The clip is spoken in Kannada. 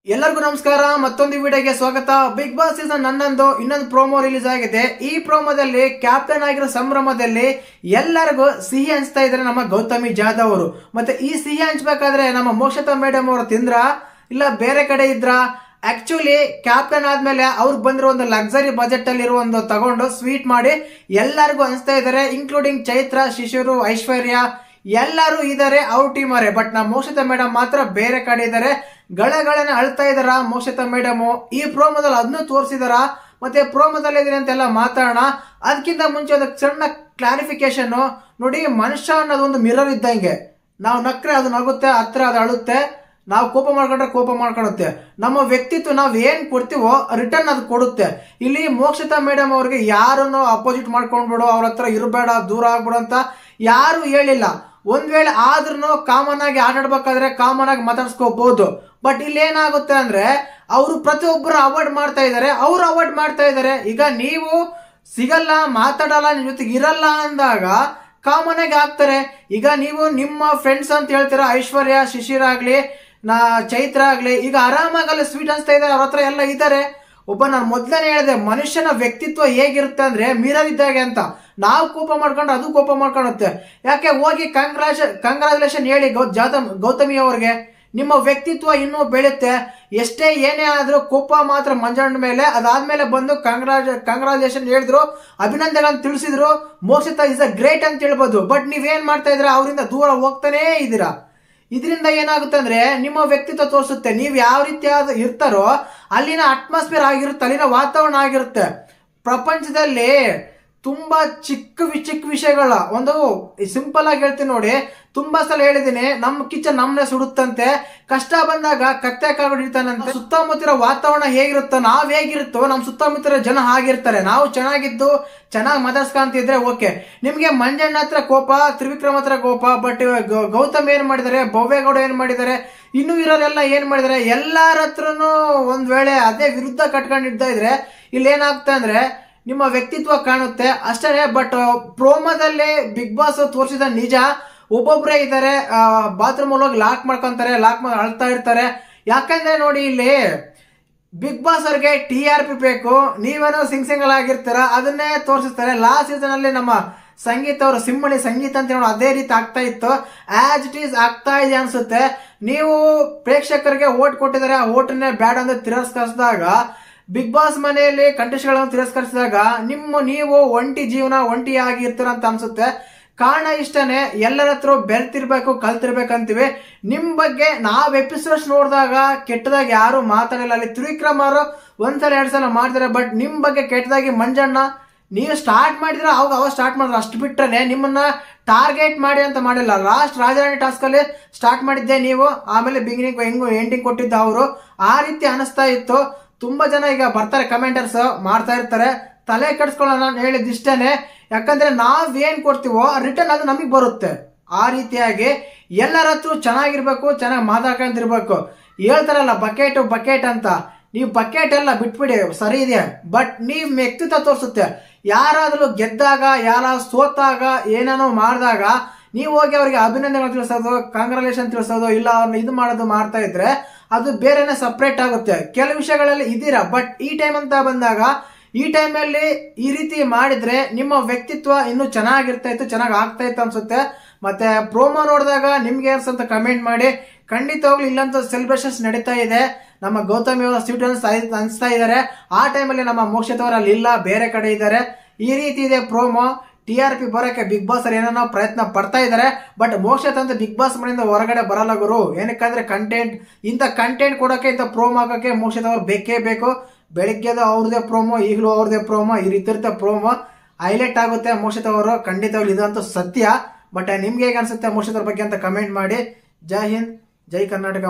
ಎಲ್ಲರಿಗೂ ನಮಸ್ಕಾರ. ಮತ್ತೊಂದು ವಿಡಿಯೋಗೆ ಸ್ವಾಗತ. ಬಿಗ್ ಬಾಸ್ ಸೀಸನ್ 11 ಇನ್ನೊಂದು ಪ್ರೋಮೋ ರಿಲೀಸ್ ಆಗಿದೆ. ಈ ಪ್ರೋಮೋದಲ್ಲಿ ಕ್ಯಾಪ್ಟನ್ ಆಗಿರೋ ಸಂಭ್ರಮದಲ್ಲಿ ಎಲ್ಲರಿಗೂ ಸಿಹಿ ಹಂಚ್ತಾ ಇದ್ದಾರೆ ನಮ್ಮ ಗೌತಮಿ ಜಾಧವ್ ಅವರು. ಮತ್ತೆ ಈ ಸಿಹಿ ಹಂಚ್ಬೇಕಾದ್ರೆ ನಮ್ಮ ಮೋಕ್ಷತಾ ಮೇಡಮ್ ಅವರು ತಿಂದ್ರ ಇಲ್ಲ ಬೇರೆ ಕಡೆ ಇದ್ರ? ಆಕ್ಚುಲಿ ಕ್ಯಾಪ್ಟನ್ ಆದ್ಮೇಲೆ ಅವ್ರಿಗೆ ಬಂದಿರೋ ಒಂದು ಲಕ್ಸರಿ ಬಜೆಟ್ ಅಲ್ಲಿ ಇರೋ ಒಂದು ತಗೊಂಡು ಸ್ವೀಟ್ ಮಾಡಿ ಎಲ್ಲರಿಗೂ ಹಂಚ್ತಾ ಇದ್ದಾರೆ, ಇನ್ಕ್ಲೂಡಿಂಗ್ ಚೈತ್ರ, ಶಿಶಿರು, ಐಶ್ವರ್ಯ ಎಲ್ಲರೂ ಇದಾರೆ ಅವ್ರ ಟೀಮ್ ಅವರೇ. ಬಟ್ ನಮ್ಮ ಮೋಕ್ಷತಾ ಮೇಡಮ್ ಮಾತ್ರ ಬೇರೆ ಕಡೆ ಇದಾರೆ. ಗಳಗಳನ್ನ ಅಳ್ತಾ ಇದಾರ ಮೋಕ್ಷತಾ ಮೇಡಮ್. ಈ ಪ್ರೋಮೋದಲ್ಲಿ ಅದನ್ನು ತೋರಿಸಿದಾರ. ಮತ್ತೆ ಪ್ರೋಮೋದಲ್ಲಿ ಇದೀನಿ ಅಂತೆಲ್ಲ ಮಾತಾಡೋಣ. ಅದಕ್ಕಿಂತ ಮುಂಚೆ ಒಂದು ಸಣ್ಣ ಕ್ಲಾರಿಫಿಕೇಶನ್ ನೋಡಿ. ಮನುಷ್ಯ ಅನ್ನೋದು ಒಂದು ಮಿರರ್ ಇದ್ದಂಗೆ. ನಾವು ನಕ್ರೆ ಅದು ನಗುತ್ತೆ, ಹತ್ರ ಅದು ಅಳುತ್ತೆ, ನಾವು ಕೋಪ ಮಾಡ್ಕೊಂಡ್ರೆ ಕೋಪ ಮಾಡ್ಕೊಳುತ್ತೆ. ನಮ್ಮ ವ್ಯಕ್ತಿತ್ವ ನಾವ್ ಏನ್ ಕೊಡ್ತೀವೋ ರಿಟರ್ನ್ ಅದು ಕೊಡುತ್ತೆ. ಇಲ್ಲಿ ಮೋಕ್ಷತಾ ಮೇಡಮ್ ಅವ್ರಿಗೆ ಯಾರನ್ನು ಅಪೋಸಿಟ್ ಮಾಡ್ಕೊಂಡ್ಬಿಡು, ಅವ್ರ ಹತ್ರ ಇರಬೇಡ, ದೂರ ಆಗ್ಬಿಡು ಅಂತ ಯಾರು ಹೇಳಿಲ್ಲ. ಒಂದ್ ವೇಳೆ ಆದ್ರೂ ಕಾಮನ್ ಆಗಿ ಆಟಾಡ್ಬೇಕಾದ್ರೆ ಕಾಮನ್ ಆಗಿ ಮಾತಾಡ್ಸ್ಕೋಬಹುದು. ಬಟ್ ಇಲ್ಲಿ ಏನಾಗುತ್ತೆ ಅಂದ್ರೆ ಅವರು ಪ್ರತಿಯೊಬ್ಬರು ಅವಾಯ್ಡ್ ಮಾಡ್ತಾ ಇದಾರೆ, ಅವ್ರು ಅವಾಯ್ಡ್ ಮಾಡ್ತಾ ಇದಾರೆ. ಈಗ ನೀವು ಸಿಗಲ್ಲ, ಮಾತಾಡಲ್ಲ, ನಿಮ್ ಜೊತೆಗೆ ಇರಲ್ಲ ಅಂದಾಗ ಕಾಮನ್ ಆಗಿ ಆಗ್ತಾರೆ. ಈಗ ನೀವು ನಿಮ್ಮ ಫ್ರೆಂಡ್ಸ್ ಅಂತ ಹೇಳ್ತೀರಾ, ಐಶ್ವರ್ಯ, ಶಿಶಿರ್ ಆಗ್ಲಿ, ಚೈತ್ರ ಆಗ್ಲಿ, ಈಗ ಆರಾಮಾಗಲ್ಲ ಸ್ವೀಟ್ ಅನ್ಸ್ತಾ ಇದಾರೆ, ಅವ್ರ ಹತ್ರ ಎಲ್ಲ ಇದಾರೆ. ನಾನು ಮೊದ್ಲನೇ ಹೇಳಿದೆ, ಮನುಷ್ಯನ ವ್ಯಕ್ತಿತ್ವ ಹೇಗಿರುತ್ತೆ ಅಂದ್ರೆ ಮಿರರ್ ಇದ್ದಾಗೆ ಅಂತ. ನಾವು ಕೋಪ ಮಾಡ್ಕೊಂಡು ಅದು ಕೋಪ ಮಾಡ್ಕೊಳುತ್ತೆ. ಯಾಕೆ ಹೋಗಿ ಕಂಗ್ರಾಚುಲೇಷನ್ ಹೇಳಿ ಗೌತಮಿ ಅವ್ರಿಗೆ. ನಿಮ್ಮ ವ್ಯಕ್ತಿತ್ವ ಇನ್ನೂ ಬೆಳುತ್ತೆ. ಎಷ್ಟೇ ಏನೇ ಆದ್ರೂ ಕೋಪ ಮಾತ್ರ ಮಂಜಣ್ಣ ಮೇಲೆ. ಅದಾದ್ಮೇಲೆ ಬಂದು ಕಂಗ್ರಾಚುಲೇಷನ್ ಹೇಳಿದ್ರು, ಅಭಿನಂದನೆ ತಿಳಿಸಿದ್ರು, ಮೋಕ್ಷತಾ ಇಸ್ ಅ ಗ್ರೇಟ್ ಅಂತ ಹೇಳ್ಬೋದು. ಬಟ್ ನೀವೇನ್ ಮಾಡ್ತಾ ಇದ್ರ, ಅವರಿಂದ ದೂರ ಹೋಗ್ತಾನೇ ಇದ್ದೀರಾ. ಇದರಿಂದ ಏನಾಗುತ್ತೆ ಅಂದ್ರೆ ನಿಮ್ಮ ವ್ಯಕ್ತಿತ್ವ ತೋರಿಸುತ್ತೆ. ನೀವು ಯಾವ ರೀತಿ ಇರ್ತಾರೋ ಅಲ್ಲಿನ ಅಟ್ಮಾಸ್ಫಿಯರ್ ಆಗಿರುತ್ತೆ, ಅಲ್ಲಿನ ವಾತಾವರಣ ಆಗಿರುತ್ತೆ. ಪ್ರಪಂಚದಲ್ಲಿ ತುಂಬಾ ಚಿಕ್ಕ ವಿಷಯಗಳ ಒಂದು ಸಿಂಪಲ್ ಆಗಿ ಹೇಳ್ತೀನಿ ನೋಡಿ. ತುಂಬಾ ಸಲ ಹೇಳಿದೀನಿ, ನಮ್ಮ ಕಿಚನ್ ನಮ್ಮನೆ ಸುಡುತ್ತಂತೆ, ಕಷ್ಟ ಬಂದಾಗ ಕತ್ತೆ ಕಾಗಿಡ್ತಾನಂತೆ. ಸುತ್ತಮುತ್ತಿರೋ ವಾತಾವರಣ ಹೇಗಿರುತ್ತೋ, ನಾವ್ ಹೇಗಿರುತ್ತೋ ನಮ್ಮ ಸುತ್ತಮುತ್ತಿರೋ ಜನ ಹಾಗಿರ್ತಾರೆ. ನಾವು ಚೆನ್ನಾಗಿದ್ದು ಚೆನ್ನಾಗಿ ಮಾತಾಡ್ಸ್ಕೊಂತಿದ್ರೆ ಓಕೆ. ನಿಮ್ಗೆ ಮಂಜಣ್ಣ ಹತ್ರ ಕೋಪ, ತ್ರಿವಿಕ್ರಮ್ ಹತ್ರ ಕೋಪ, ಬಟ್ ಗೌತಮ್ ಏನ್ ಮಾಡಿದಾರೆ, ಭವ್ಯಗೌಡ ಏನ್ ಮಾಡಿದಾರೆ, ಇನ್ನು ಇರೋರೆಲ್ಲ ಏನ್ ಮಾಡಿದಾರೆ, ಎಲ್ಲಾರ ಹತ್ರನು ಒಂದ್ ವೇಳೆ ಅದೇ ವಿರುದ್ಧ ಕಟ್ಕೊಂಡಿದ್ದ ಇದ್ರೆ ಇಲ್ಲಿ ಏನಾಗ್ತಾ ಅಂದ್ರೆ ನಿಮ್ಮ ವ್ಯಕ್ತಿತ್ವ ಕಾಣುತ್ತೆ ಅಷ್ಟೇ. ಬಟ್ ಪ್ರೋಮೋದಲ್ಲಿ ಬಿಗ್ ಬಾಸ್ ತೋರಿಸಿದ ನಿಜ, ಒಬ್ಬೊಬ್ರೇ ಇದ್ದಾರೆ ಬಾತ್ರೂಮ್ ಹೋಗಿ ಲಾಕ್ ಮಾಡ್ಕೊಂತಾರೆ, ಲಾಕ್ ಮಾಡಿ ಅಳ್ತಾ ಇರ್ತಾರೆ. ಯಾಕಂದ್ರೆ ನೋಡಿ, ಇಲ್ಲಿ ಬಿಗ್ ಬಾಸ್ ಅವ್ರಿಗೆ TRP ಬೇಕು. ನೀವೇನೋ ಸಿಂಗಲ್ ಆಗಿರ್ತೀರ, ಅದನ್ನೇ ತೋರಿಸ್ತಾರೆ. ಲಾಸ್ಟ್ ಸೀಸನ್ ಅಲ್ಲಿ ನಮ್ಮ ಸಂಗೀತ ಅವರು, ಸಿಂಹಳಿ ಸಂಗೀತ ಅಂತ ಹೇಳೋ ಅದೇ ರೀತಿ ಆಗ್ತಾ ಇತ್ತು. ಆಸ್ ಇಟ್ ಈಸ್ ಆಗ್ತಾ ಇದೆ ಅನ್ಸುತ್ತೆ. ನೀವು ಪ್ರೇಕ್ಷಕರಿಗೆ ಓಟ್ ಕೊಟ್ಟಿದ್ದಾರೆ, ಆ ಓಟನ್ನೇ ಬ್ಯಾಡ್ ಅಂತ ತಿರಸ್ಕರಿಸಿದಾಗ, ಬಿಗ್ ಬಾಸ್ ಮನೆಯಲ್ಲಿ ಕಂಟೆಸ್ಟ್ಗಳನ್ನು ತಿರಸ್ಕರಿಸಿದಾಗ ನೀವು ಒಂಟಿ ಜೀವನ, ಒಂಟಿ ಆಗಿರ್ತೀರ ಅಂತ ಅನ್ಸುತ್ತೆ. ಕಾರಣ ಇಷ್ಟನೇ, ಎಲ್ಲರ ಹತ್ರ ಬೆರ್ತಿರ್ಬೇಕು, ಕಲ್ತಿರ್ಬೇಕಂತೀವಿ. ನಿಮ್ ಬಗ್ಗೆ ನಾವ್ ಎಪಿಸೋಡ್ಸ್ ನೋಡಿದಾಗ ಕೆಟ್ಟದಾಗ ಯಾರು ಮಾತಾಡಲ್ಲ. ಅಲ್ಲಿ ತ್ರಿವಿಕ್ರಮ್ ಅವರು ಒಂದ್ಸಲ 2 ಸಲ ಮಾಡ್ತಾರೆ. ಬಟ್ ನಿಮ್ ಬಗ್ಗೆ ಕೆಟ್ಟದಾಗಿ ಮಂಜಣ್ಣ ನೀವು ಸ್ಟಾರ್ಟ್ ಮಾಡಿದ್ರೆ ಅವಾಗ ಸ್ಟಾರ್ಟ್ ಮಾಡಿದ್ರೆ, ಅಷ್ಟು ಬಿಟ್ರೆ ನಿಮ್ಮನ್ನ ಟಾರ್ಗೆಟ್ ಮಾಡಿ ಅಂತ ಮಾಡಿಲ್ಲ. ಲಾಸ್ಟ್ ರಾಜರಾಣಿ ಟಾಸ್ಕ್ ಅಲ್ಲಿ ಸ್ಟಾರ್ಟ್ ಮಾಡಿದ್ದೆ ನೀವು, ಆಮೇಲೆ ಬಿಗಿನಿಂಗ್ ಹೆಂಗು ಎಂಡಿಂಗ್ ಕೊಟ್ಟಿದ್ದ ಅವರು. ಆ ರೀತಿ ಅನಿಸ್ತಾ ಇತ್ತು. ತುಂಬಾ ಜನ ಈಗ ಬರ್ತಾರೆ, ಕಮೆಂಟರ್ಸ್ ಮಾಡ್ತಾ ಇರ್ತಾರೆ. ತಲೆ ಕೆಡಿಸ್ಕೊಳ್ಳೋಣ ಹೇಳಿದಿಷ್ಟೇನೆ. ಯಾಕಂದ್ರೆ ನಾವ್ ಏನ್ ಕೊಡ್ತೀವೋ ರಿಟರ್ನ್ ಅದು ನಮಗ್ ಬರುತ್ತೆ. ಆ ರೀತಿಯಾಗಿ ಎಲ್ಲರ ಹತ್ರ ಚೆನ್ನಾಗಿರ್ಬೇಕು, ಚೆನ್ನಾಗಿ ಮಾತಾಡ್ಕೊಂಡಿರ್ಬೇಕು. ಹೇಳ್ತಾರಲ್ಲ ಬಕೆಟ್ ಅಂತ, ನೀವು ಬಕೆಟ್ ಎಲ್ಲ ಬಿಟ್ಬಿಡಿ, ಸರಿ ಇದೆ. ಬಟ್ ನೀವ್ ವ್ಯಕ್ತಿತ್ವ ತೋರಿಸುತ್ತೆ. ಯಾರಾದ್ರೂ ಗೆದ್ದಾಗ, ಯಾರ ಸೋತಾಗ, ಏನೇನೋ ಮಾಡಿದಾಗ ನೀವು ಹೋಗಿ ಅವ್ರಿಗೆ ಅಭಿನಂದನೆ ತಿಳಿಸೋದು, ಕಾಂಗ್ರಾಚುಲೇಷನ್ ತಿಳಿಸೋದು, ಇಲ್ಲ ಅವ್ರನ್ನ ಇದು ಮಾಡೋದು ಮಾಡ್ತಾ ಇದ್ರೆ ಅದು ಬೇರೆನೆ ಸಪ್ರೇಟ್ ಆಗುತ್ತೆ. ಕೆಲವು ವಿಷಯಗಳಲ್ಲಿ ಇದೀರಾ. ಬಟ್ ಈ ಟೈಮ್ ಅಂತ ಬಂದಾಗ, ಈ ಟೈಮಲ್ಲಿ ಈ ರೀತಿ ಮಾಡಿದ್ರೆ ನಿಮ್ಮ ವ್ಯಕ್ತಿತ್ವ ಇನ್ನೂ ಚೆನ್ನಾಗಿರ್ತಾ ಇತ್ತು, ಚೆನ್ನಾಗಿ ಆಗ್ತಾ ಇತ್ತು ಅನ್ಸುತ್ತೆ. ಮತ್ತೆ ಪ್ರೋಮೋ ನೋಡಿದಾಗ ನಿಮ್ಗೆ ಅನ್ಸಂತ ಕಮೆಂಟ್ ಮಾಡಿ. ಖಂಡಿತವಾಗ್ಲೂ ಇಲ್ಲಂತ ಸೆಲೆಬ್ರೇಷನ್ಸ್ ನಡೀತಾ ಇದೆ. ನಮ್ಮ ಗೌತಮಿ ಅವರ ಸ್ವೀಟ್ ಅನ್ಸ್ತಾ ಇದ್ದಾರೆ. ಆ ಟೈಮಲ್ಲಿ ನಮ್ಮ ಮೋಕ್ಷತಾ ಅವರು ಅಲ್ಲಿ ಇಲ್ಲ, ಬೇರೆ ಕಡೆ ಇದ್ದಾರೆ. ಈ ರೀತಿ ಇದೆ ಪ್ರೋಮೋ. TRP ಬರೋಕೆ ಬಿಗ್ ಬಾಸ್ ಅಲ್ಲಿ ಏನೋ ಪ್ರಯತ್ನ ಪಡ್ತಾ ಇದ್ದಾರೆ. ಬಟ್ ಮೋಕ್ಷತಾ ಅಂತ ಬಿಗ್ ಬಾಸ್ ಮನೆಯಿಂದ ಹೊರಗಡೆ ಬರಲ್ಲ ಗುರು. ಏನಕ್ಕಂದ್ರೆ ಇಂಥ ಕಂಟೆಂಟ್ ಕೊಡೋಕೆ, ಇಂಥ ಪ್ರೋಮೋ ಹಾಕೋಕೆ ಮೋಕ್ಷತಾ ಅವ್ರು ಬೇಕೇ ಬೇಕು. ಬೆಳಿಗ್ಗೆದು ಅವ್ರದೇ ಪ್ರೋಮೋ, ಈಗಲೂ ಅವ್ರದೇ ಪ್ರೋಮೋ, ಈ ರೀತಿ ಇರುತ್ತೆ ಪ್ರೋಮೋ. ಹೈಲೈಟ್ ಆಗುತ್ತೆ ಮೋಕ್ಷತಾ ಅವರು. ಖಂಡಿತವಾಗ್ಲೂ ಇದಂತೂ ಸತ್ಯ. ಬಟ್ ನಿಮ್ಗೆ ಹೇಗೆ ಅನ್ಸುತ್ತೆ ಮೋಕ್ಷತಾ ಅವ್ರ ಬಗ್ಗೆ ಅಂತ ಕಮೆಂಟ್ ಮಾಡಿ. ಜೈ ಹಿಂದ್, ಜೈ ಕರ್ನಾಟಕ.